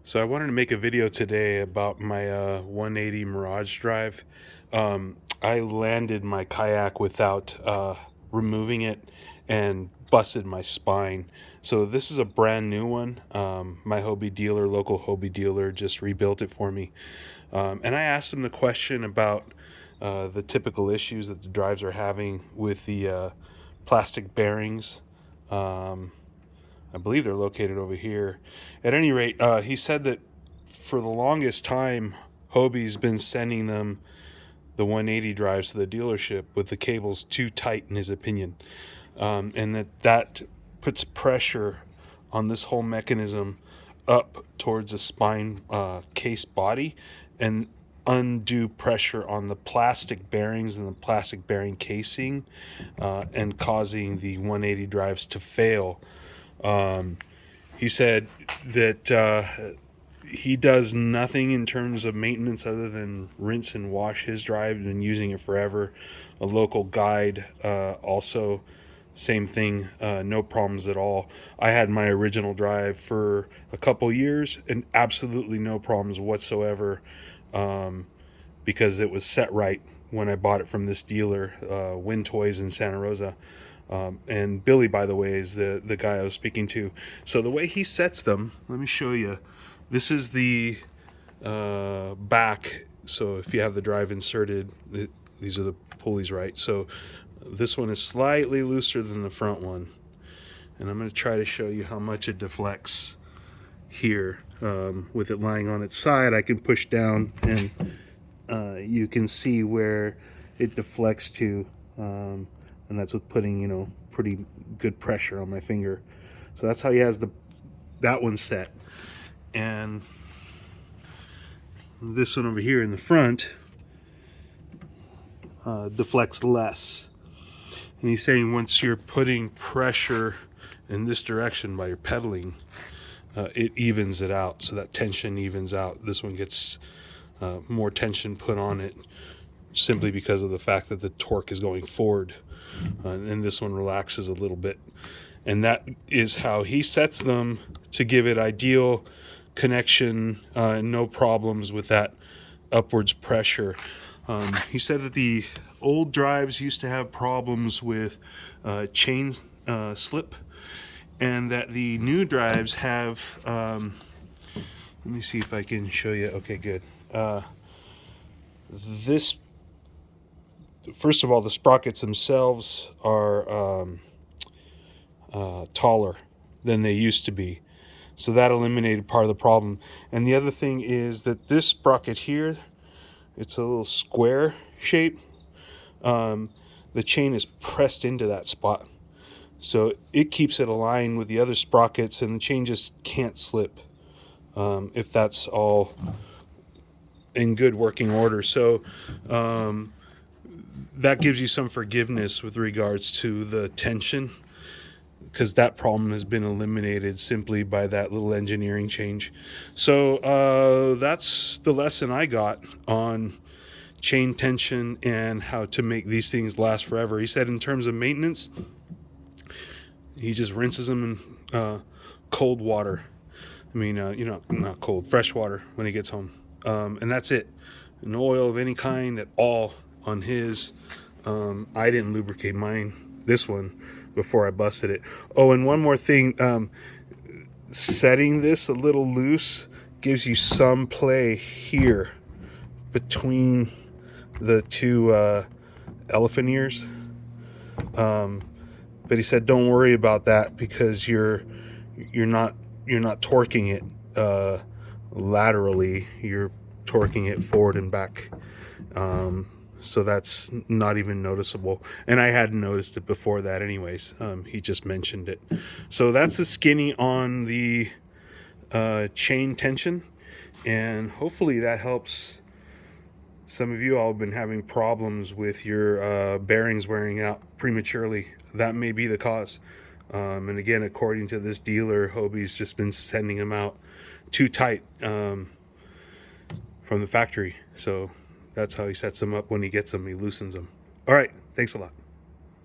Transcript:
So I wanted to make a video today about my 180 Mirage Drive. I landed my kayak without removing it and busted my spine. So this is a brand new one. My local Hobie dealer, just rebuilt it for me. And I asked him the question about the typical issues that the drives are having with the plastic bearings. I believe they're located over here. At any rate, he said that for the longest time, Hobie's been sending them the 180 drives to the dealership with the cables too tight, in his opinion, and that puts pressure on this whole mechanism up towards the spine case body, and undue pressure on the plastic bearings and the plastic bearing casing, and causing the 180 drives to fail. He said that he does nothing in terms of maintenance other than rinse and wash his drive. Been using it forever. A local guide also same thing, no problems at all. I had my original drive for a couple years and absolutely no problems whatsoever, because it was set right when I bought it from this dealer, Wind Toys in Santa Rosa. And Billy, by the way, is the guy I was speaking to. So the way he sets them, let me show you. This is the back. So if you have the drive inserted, these are the pulleys, right? So this one is slightly looser than the front one. And I'm going to try to show you how much it deflects here. With it lying on its side, I can push down and you can see where it deflects to. And that's with putting, pretty good pressure on my finger. So that's how he has that one set. And this one over here in the front deflects less. And he's saying once you're putting pressure in this direction by your pedaling, it evens it out. So that tension evens out. This one gets more tension put on it simply because of the fact that the torque is going forward. And this one relaxes a little bit, and that is how he sets them to give it ideal connection, no problems with that upwards pressure. He said that the old drives used to have problems with chain slip, and that the new drives have let me see if I can show you. Okay, good. This First of all, the sprockets themselves are taller than they used to be. So that eliminated part of the problem. And the other thing is that this sprocket here, it's a little square shape. The chain is pressed into that spot. So it keeps it aligned with the other sprockets, and the chain just can't slip if that's all in good working order. So that gives you some forgiveness with regards to the tension, because that problem has been eliminated simply by that little engineering change. So that's the lesson I got on chain tension and how to make these things last forever. He said in terms of maintenance, he just rinses them in cold water. I mean, not cold, fresh water when he gets home. And that's it. No oil of any kind at all on his. I didn't lubricate this one, before I busted it. Oh, and one more thing, setting this a little loose gives you some play here between the two elephant ears. But he said don't worry about that, because you're not torquing it laterally, you're torquing it forward and back. So that's not even noticeable, and I hadn't noticed it before that anyways. He just mentioned it. So that's the skinny on the chain tension, and hopefully that helps some of you all have been having problems with your bearings wearing out prematurely. That may be the cause. And again, according to this dealer, Hobie's just been sending them out too tight from the factory. So that's how he sets them up. When he gets them, he loosens them. All right, thanks a lot.